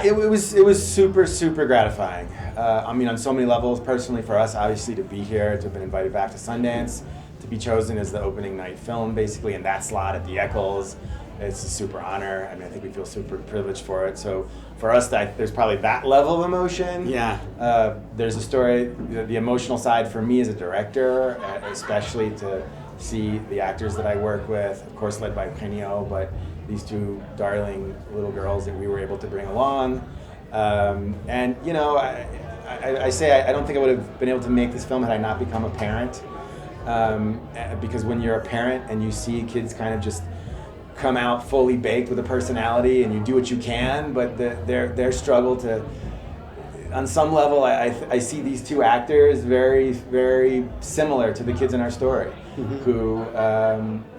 Yeah, it was super gratifying. I mean, on so many levels. Personally, for us, obviously, to be here, to have been invited back to Sundance, to be chosen as the opening night film, basically in that slot at the Eccles, it's a super honor. I mean, I think we feel super privileged for it. So for us, there's probably that level of emotion. Yeah. There's a story, the emotional side for me as a director, especially to see the actors that I work with, of course led by Eugenio, but these two darling little girls that we were able to bring along. And you know, I say I don't think I would have been able to make this film had I not become a parent. Because when you're a parent and you see kids kind of just come out fully baked with a personality, and you do what you can, but their struggle to, on some level, I see these two actors very similar to the kids in our story, who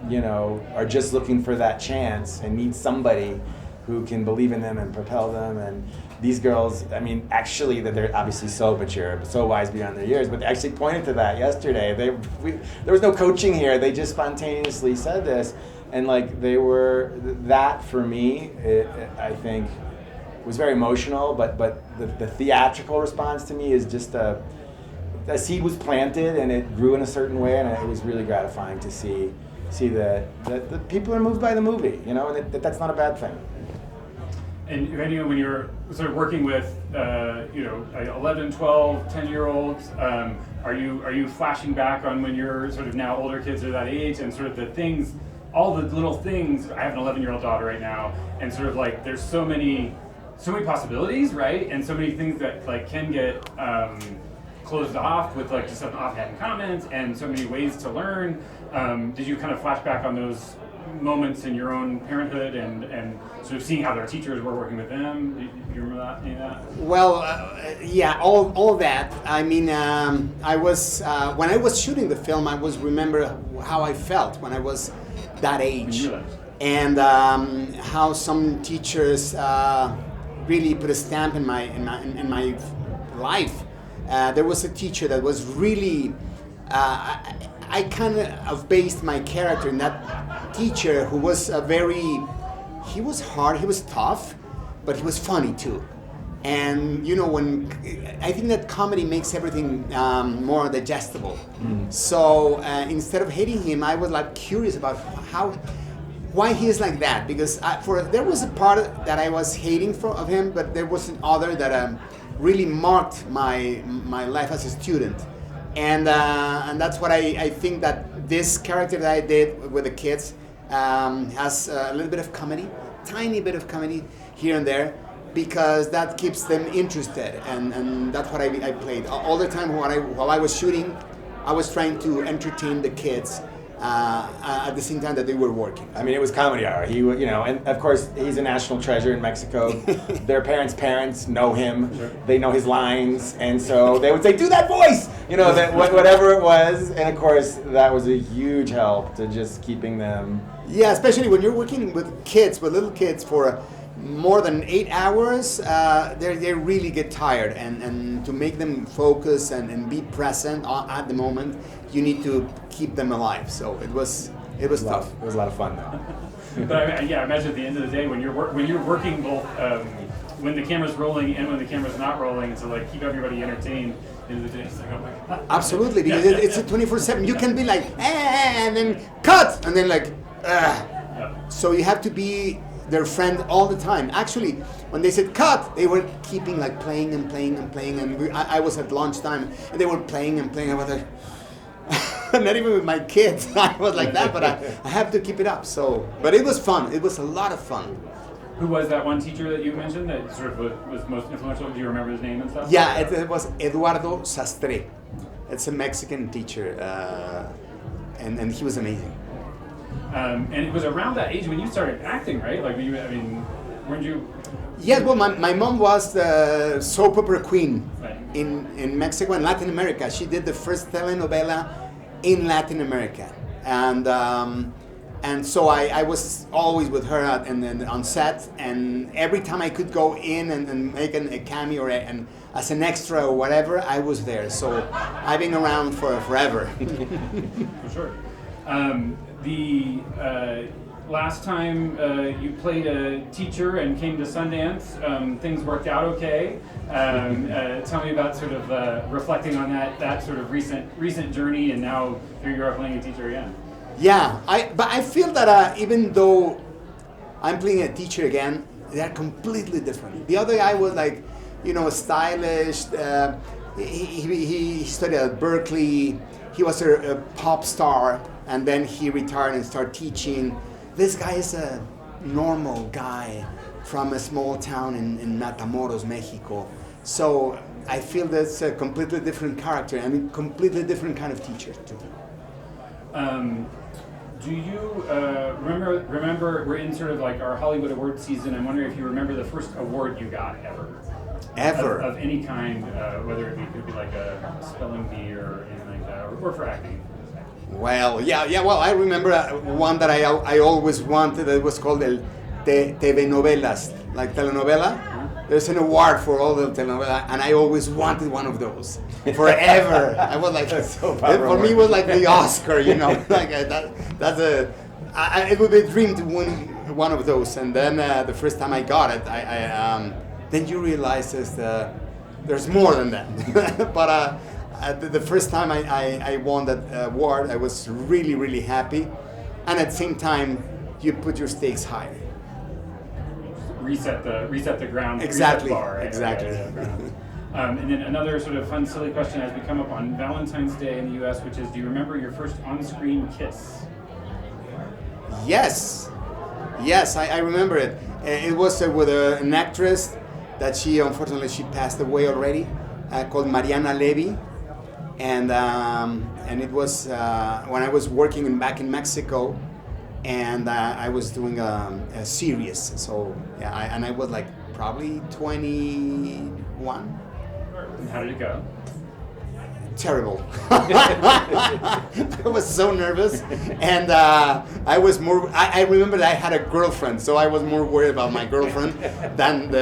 you know, are just looking for that chance and need somebody who can believe in them and propel them. And these girls, I mean, actually, that they're obviously so mature, so wise beyond their years, but they actually pointed to that yesterday. There was no coaching here. They just spontaneously said this. And like they were, that for me, I think, was very emotional, but the theatrical response to me is just a seed was planted and it grew in a certain way, and it was really gratifying to see that the people are moved by the movie, you know, and that's not a bad thing. And Eugenio, when you're sort of working with, you know, 11, 12, 10-year-olds, are you flashing back on when you're sort of now older kids are that age, and sort of the things, all the little things? I have an 11-year-old daughter right now, and sort of like there's so many possibilities, right? And so many things that like can get closed off with like just an offhand comment, and so many ways to learn. Did you kind of flash back on those moments in your own parenthood and sort of seeing how their teachers were working with them? Do you remember that, any of that? Well, yeah, all that. I mean, I was when I was shooting the film, I was remember how I felt when I was that age, and how some teachers really put a stamp in my life. There was a teacher that was really. I kind of based my character in that teacher, who was he was hard, he was tough, but he was funny too. And you know, I think that comedy makes everything more digestible. So instead of hating him, I was like curious about why he is like that, because there was a part that I was hating of him, but there was another that really marked my life as a student. And that's what I think that this character that I did with the kids has a little bit of comedy, tiny bit of comedy here and there, because that keeps them interested, and that's what I played all the time. While I was shooting, I was trying to entertain the kids at the same time that they were working. I mean, it was comedy hour. He, you know, and of course he's a national treasure in Mexico. Their parents know him. Sure. They know his lines, and so they would say, "Do that voice," you know, that whatever it was. And of course, that was a huge help to just keeping them. Yeah, especially when you're working with little kids for more than 8 hours, they really get tired, and to make them focus and be present at the moment, you need to keep them alive. So it was tough. It was a lot of fun though. But I imagine at the end of the day, when you're working both when the camera's rolling and when the camera's not rolling, to like keep everybody entertained. In the day, it's like, oh my God. Absolutely, because it's a 24/7. You can be like, and then cut, and then like, So you have to be their friend all the time. Actually, when they said cut, they were keeping like playing and playing and playing, and I was at lunchtime and they were playing and playing. I was like, not even with my kids, I was like that, but I have to keep it up. So, but it was fun. It was a lot of fun. Who was that one teacher that you mentioned that sort of was most influential? Do you remember his name and stuff? Yeah, it was Eduardo Sastre. It's a Mexican teacher, and he was amazing. And it was around that age when you started acting, right? Like, weren't you? Yes, well, my mom was the soap opera queen Right. in Mexico and Latin America. She did the first telenovela in Latin America, and so I was always with her on set, and every time I could go in and make a cameo and as an extra or whatever, I was there. So I've been around for forever. For sure. last time you played a teacher and came to Sundance, things worked out okay. Tell me about sort of reflecting on that sort of recent journey, and now here you are playing a teacher again. Yeah, but I feel that even though I'm playing a teacher again, they're completely different. The other guy was like, stylish. He studied at Berkeley. He was a pop star, and then he retired and started teaching. This guy is a normal guy from a small town in Matamoros, Mexico. So I feel that's a completely different character. I mean, completely different kind of teacher too. Do you remember? We're in sort of like our Hollywood award season. I'm wondering if you remember the first award you got ever of any kind, whether it could be like a spelling bee or anything like that, or for acting. Well, yeah. Well, I remember one that I always wanted. It was called el TV novelas, like telenovela. There's an award for all the telenovela, and I always wanted one of those forever. I was like, so for me, it was like the Oscar, like it would be a dream to win one of those. And then the first time I got it, then you realize there's more than that. But the first time I won that award, I was really, really happy, and at the same time, you put your stakes higher. Reset the ground. Exactly. Reset the bar, right? Exactly. And then another sort of fun, silly question has come up on Valentine's Day in the U.S., which is, do you remember your first on-screen kiss? Yes, I remember it. It was with an actress that unfortunately she passed away already, called Mariana Levy, and it was when I was working back in Mexico. And I was doing a series, so yeah, and I was like probably 21. And how did it go? Terrible. I was so nervous, and I was more. I remember that I had a girlfriend, so I was more worried about my girlfriend than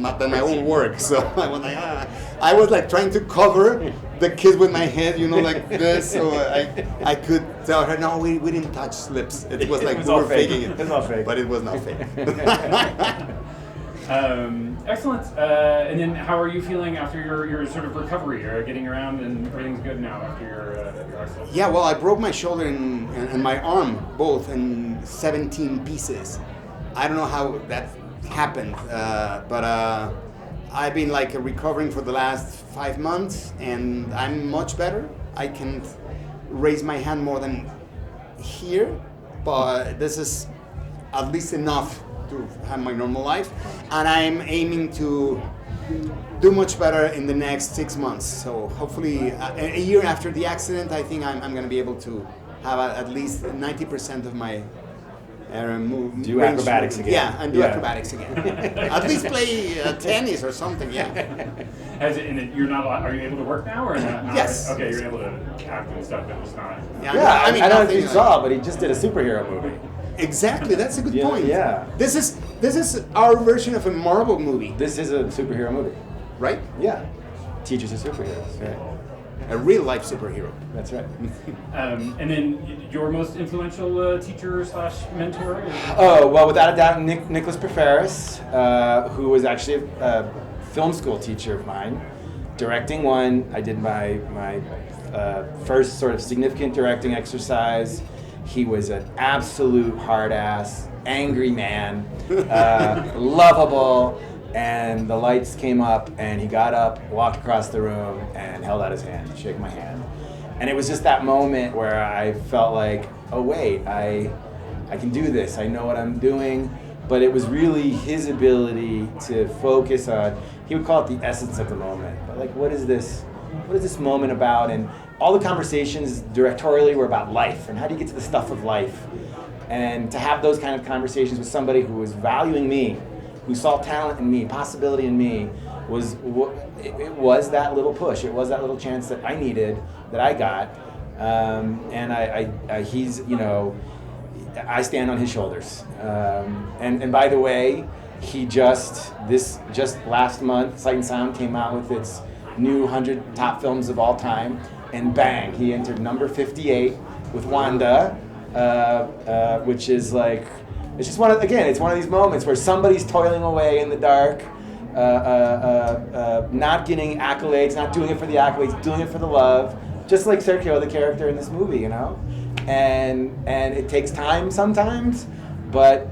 my own work. So I was like trying to cover the kiss with my head, like this, so I could tell her, no, we didn't touch lips. It was like we were faking it. It's not fake. But it was not fake. Excellent. And then how are you feeling after your sort of recovery? Or getting around and everything's good now after your accident? Yeah, well, I broke my shoulder and my arm both in 17 pieces. I don't know how that happened, but I've been like recovering for the last 5 months, and I'm much better. I can raise my hand more than here, but this is at least enough to have my normal life, and I'm aiming to do much better in the next 6 months. So hopefully a year after the accident, I think I'm going to be able to have at least 90% of my do acrobatics again. Yeah, and do acrobatics again. At least play tennis or something. Yeah. Are you able to work now or not? Yes. Okay, you're able to act and stuff, but it's not. Yeah, I don't know if you saw, but he just did a superhero movie. Exactly, that's a good point. Yeah. This is our version of a Marvel movie. This is a superhero movie. Right? Yeah. Teachers are superheroes. Right. A real life superhero. That's right. And then your most influential teacher / mentor? Oh, well, without a doubt, Nicholas Preferis, who was actually a film school teacher of mine, directing one. I did my first sort of significant directing exercise. He was an absolute hard-ass, angry man, lovable, and the lights came up, and he got up, walked across the room, and held out his hand to shake my hand. And it was just that moment where I felt like, oh wait, I can do this, I know what I'm doing. But it was really his ability to focus on, he would call it the essence of the moment. But like, what is this moment about? And all the conversations directorially were about life, and how do you get to the stuff of life? And to have those kind of conversations with somebody who was valuing me, who saw talent in me, possibility in me, it was that little push. It was that little chance that I needed, that I got, and he's, I stand on his shoulders. And by the way, he just last month, Sight and Sound came out with its new 100 top films of all time, and bang, he entered number 58 with Wanda, which is like it's just it's one of these moments where somebody's toiling away in the dark, not getting accolades, not doing it for the accolades, doing it for the love, just like Sergio, the character in this movie, you know? And it takes time sometimes, but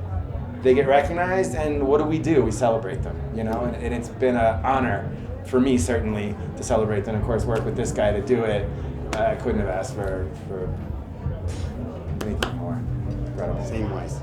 they get recognized, and what do? We celebrate them, you know? And it's been an honor for me, certainly, to celebrate them. Of course, work with this guy to do it, I couldn't have asked for anything more. Incredible. Same ways.